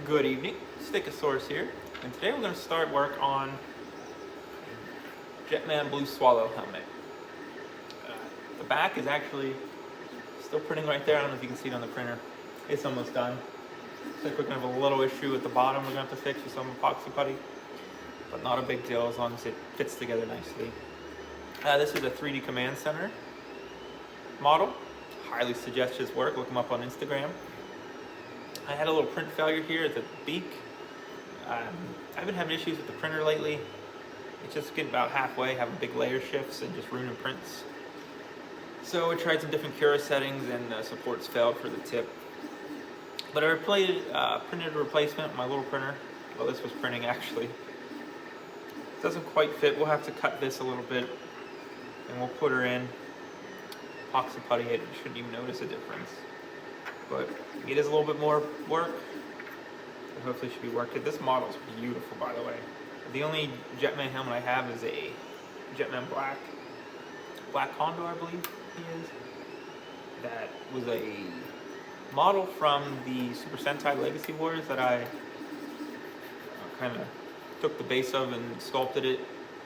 Good evening, Stickosaurus here, and today we're going to start work on Jetman Blue Swallow helmet. The back is actually still printing right there. I don't know if you can see it on the printer. It's almost done. Looks like we're going to have a little issue at the bottom we're going to have to fix with some epoxy putty, but not a big deal as long as it fits together nicely. This is a 3D Command Center model. Highly suggest his work. Look him up on Instagram. I had a little print failure here at the beak. I've been having issues with the printer lately. It's just getting about halfway, having big layer shifts and just ruining prints. So I tried some different Cura settings and supports failed for the tip. But I printed a replacement with my little printer. Well, this was printing actually. It doesn't quite fit. We'll have to cut this a little bit and we'll put her in. Epoxy putty it, you shouldn't even notice a difference. But it is a little bit more work. But hopefully it should be worth it. This model is beautiful, by the way. The only Jetman helmet I have is a Jetman Black Condor, I believe he is. That was a model from the Super Sentai Legacy Wars that I kind of took the base of and sculpted it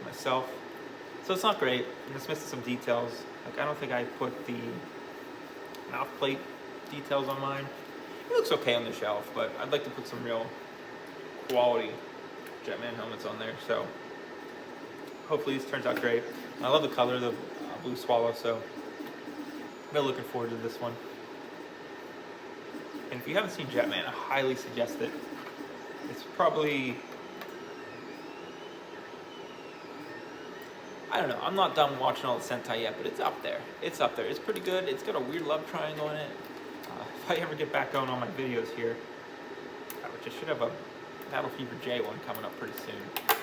myself. So it's not great. I'm just missing some details. Like I don't think I put the mouth plate details on mine. It looks okay on the shelf, but I'd like to put some real quality Jetman helmets on there. So hopefully this turns out great. I love the color, the blue swallow, so I'm really looking forward to this one. And if you haven't seen Jetman, I highly suggest it. It's probably, I don't know, I'm not done watching all the Sentai yet, but it's up there. It's up there. It's pretty good. It's got a weird love triangle in it. If I ever get back going on my videos here, which I should have a Battle Fever J one coming up pretty soon.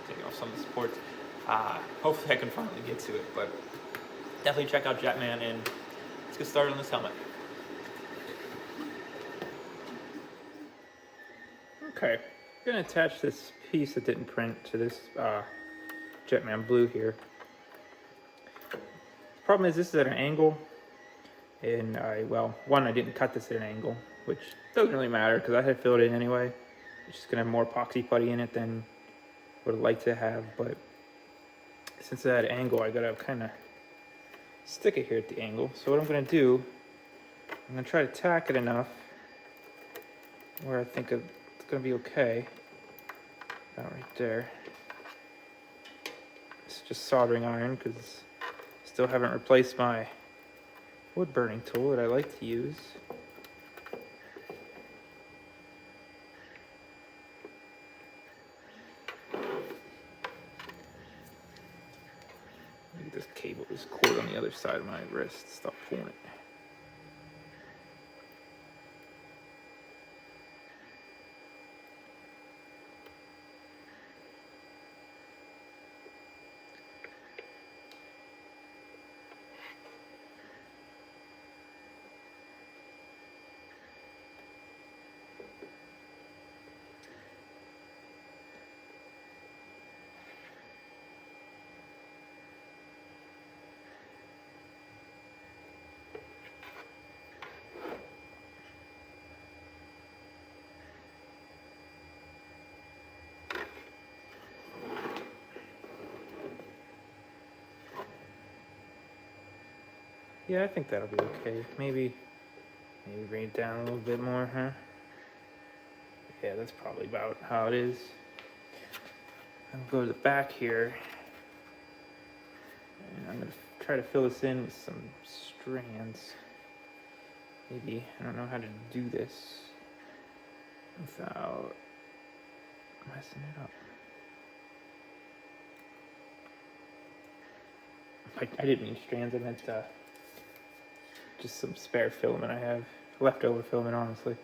Taking off some of the supports. Hopefully I can finally get to it, but definitely check out Jetman and let's get started on this helmet. Okay, I'm gonna attach this piece that didn't print to this Jetman Blue here. The problem is this is at an angle, and I didn't cut this at an angle, which doesn't really matter because I had filled it in anyway. It's just gonna have more epoxy putty in it than would like to have, but since it's at an angle, I gotta kind of stick it here at the angle. So what I'm gonna do, I'm gonna try to tack it enough where I think it's gonna be okay. About right there. It's just soldering iron because still haven't replaced my wood burning tool that I like to use. This cable, this cord on the other side of my wrist, stop pulling it. Yeah, I think that'll be okay. Maybe bring it down a little bit more, huh? Yeah, that's probably about how it is. I'm gonna go to the back here, and I'm gonna try to fill this in with some strands. Maybe, I don't know how to do this without messing it up. I didn't mean strands, I meant just some spare filament I have. Leftover filament, honestly.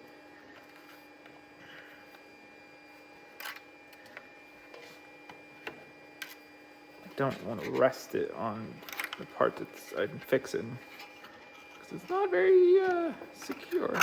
I don't want to rest it on the part that I'm fixing, because it's not very secure.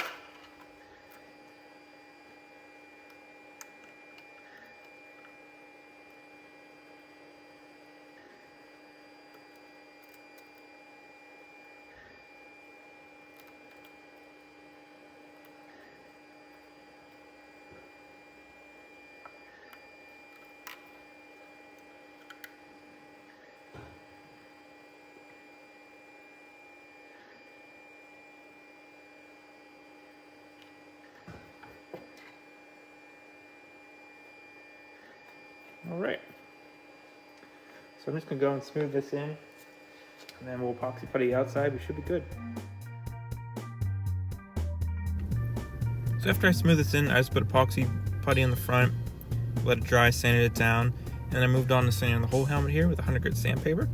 Alright. So I'm just going to go and smooth this in, and then we'll epoxy putty the outside. We should be good. So after I smooth this in, I just put epoxy putty on the front, let it dry, sanded it down, and then I moved on to sanding the whole helmet here with 100 grit sandpaper.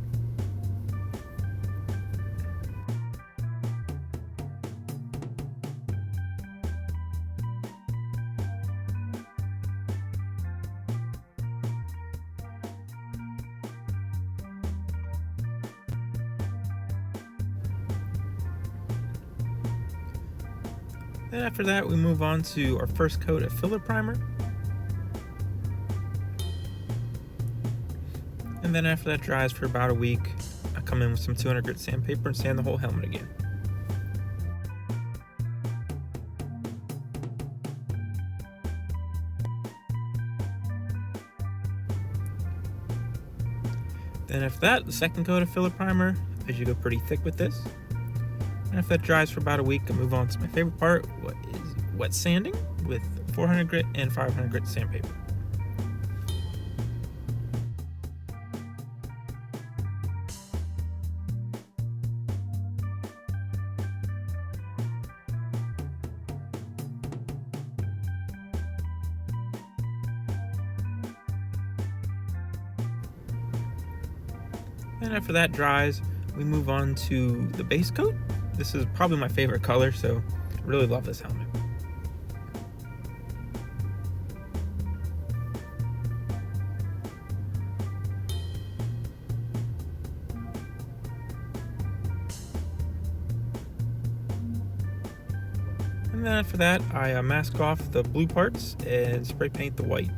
Then after that, we move on to our first coat of filler primer. And then after that dries for about a week, I come in with some 200 grit sandpaper and sand the whole helmet again. Then after that, the second coat of filler primer, I usually go pretty thick with this. And if that dries for about a week, I move on to my favorite part, what is wet sanding with 400 grit and 500 grit sandpaper. And after that dries, we move on to the base coat. This is probably my favorite color, so I really love this helmet. And then after that, I mask off the blue parts and spray paint the white.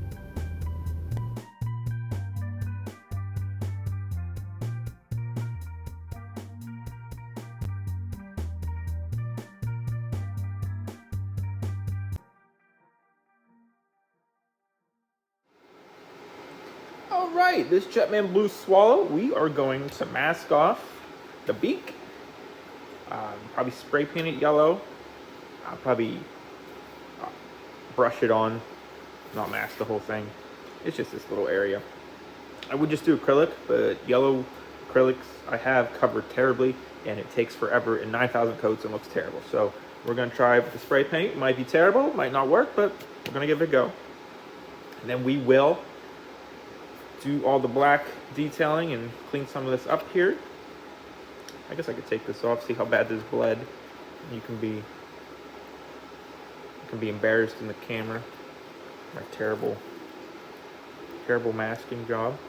Alright, this Jetman Blue Swallow, we are going to mask off the beak. Probably spray paint it yellow. I'll probably brush it on, not mask the whole thing. It's just this little area. I would just do acrylic, but yellow acrylics I have covered terribly, and it takes forever and 9,000 coats and looks terrible. So we're going to try with the spray paint. It might be terrible, might not work, but we're going to give it a go. And then we will do all the black detailing and clean some of this up here. I guess I could take this off, see how bad this bled. You can be embarrassed in the camera. My terrible masking job.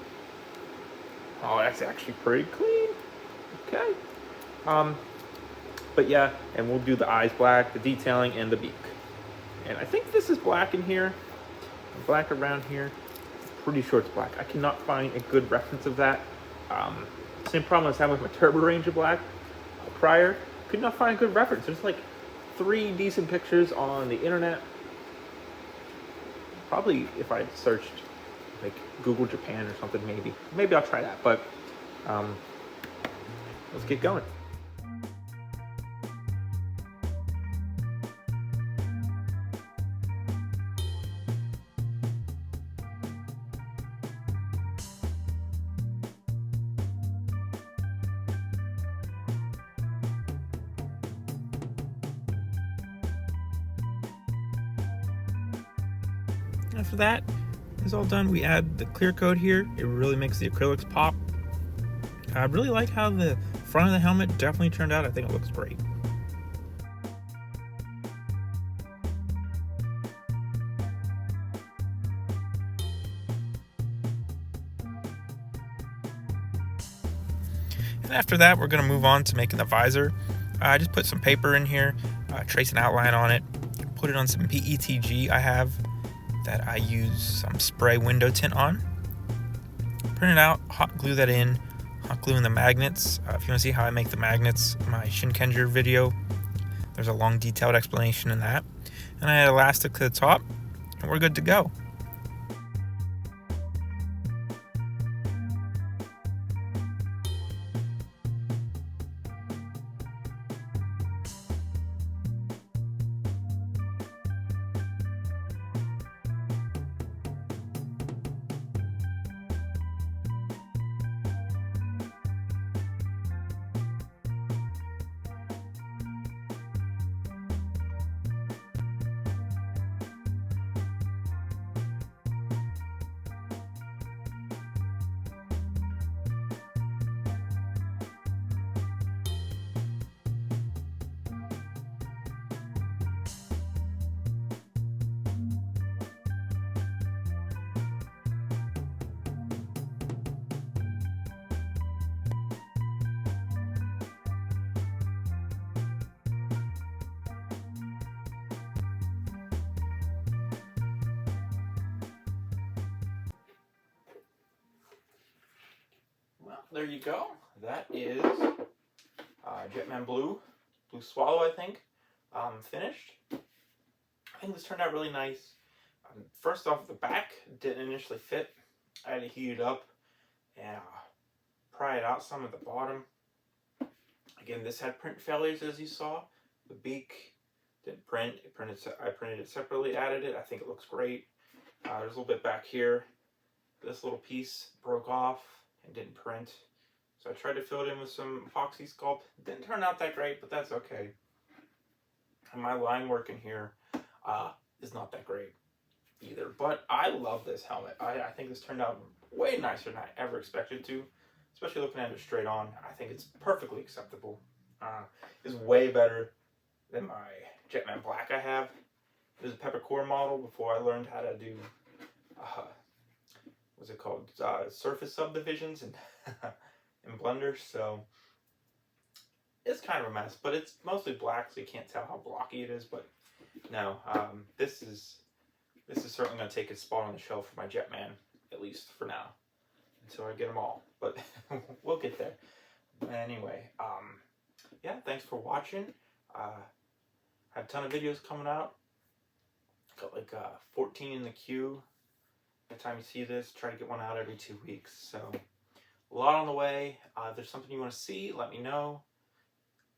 Oh, that's actually pretty clean. Okay. But yeah, and we'll do the eyes black, the detailing, and the beak. And I think this is black in here, black around here. Pretty sure it's black. I cannot find a good reference of that. Same problem I was having with my Turbo Ranger black prior. Could not find a good reference. There's like 3 decent pictures on the internet. Probably if I searched like Google Japan or something, maybe I'll try that. But let's get going. After that is all done, we add the clear coat here. It really makes the acrylics pop. I really like how the front of the helmet definitely turned out. I think it looks great. And after that, we're going to move on to making the visor. I just put some paper in here, trace an outline on it, put it on some PETG I have that I use some spray window tint on. Print it out, hot glue that in, hot glue in the magnets. If you want to see how I make the magnets, my Shinkenger video, there's a long detailed explanation in that. And I add elastic to the top, and we're good to go. there you go. That is Jetman Blue Swallow, I think, finished. I think this turned out really nice. First off, the back didn't initially fit. I had to heat it up and pry it out some at the bottom. Again, this had print failures, as you saw. The beak didn't print. I printed it separately, added it. I think it looks great. There's a little bit back here. This little piece broke off and didn't print. So I tried to fill it in with some epoxy sculpt. It didn't turn out that great, but that's okay. And my line work in here is not that great either. But I love this helmet. I think this turned out way nicer than I ever expected to. Especially looking at it straight on. I think it's perfectly acceptable. It's way better than my Jetman Black I have. It was a peppercore model before I learned how to do, what's it called? Surface subdivisions and in Blender. So it's kind of a mess, but it's mostly black, so you can't tell how blocky it is. But no, this is certainly going to take its spot on the shelf for my Jetman, at least for now, until I get them all. But we'll get there. Anyway, yeah, thanks for watching. I have a ton of videos coming out. Got like 14 in the queue. By the time you see this, try to get one out every 2 weeks. So a lot on the way. If there's something you want to see, let me know.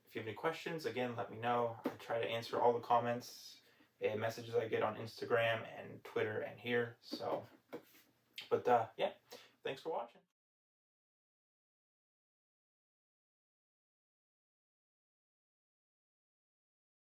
If you have any questions, again, let me know. I try to answer all the comments and messages I get on Instagram and Twitter and here. So, but yeah, thanks for watching.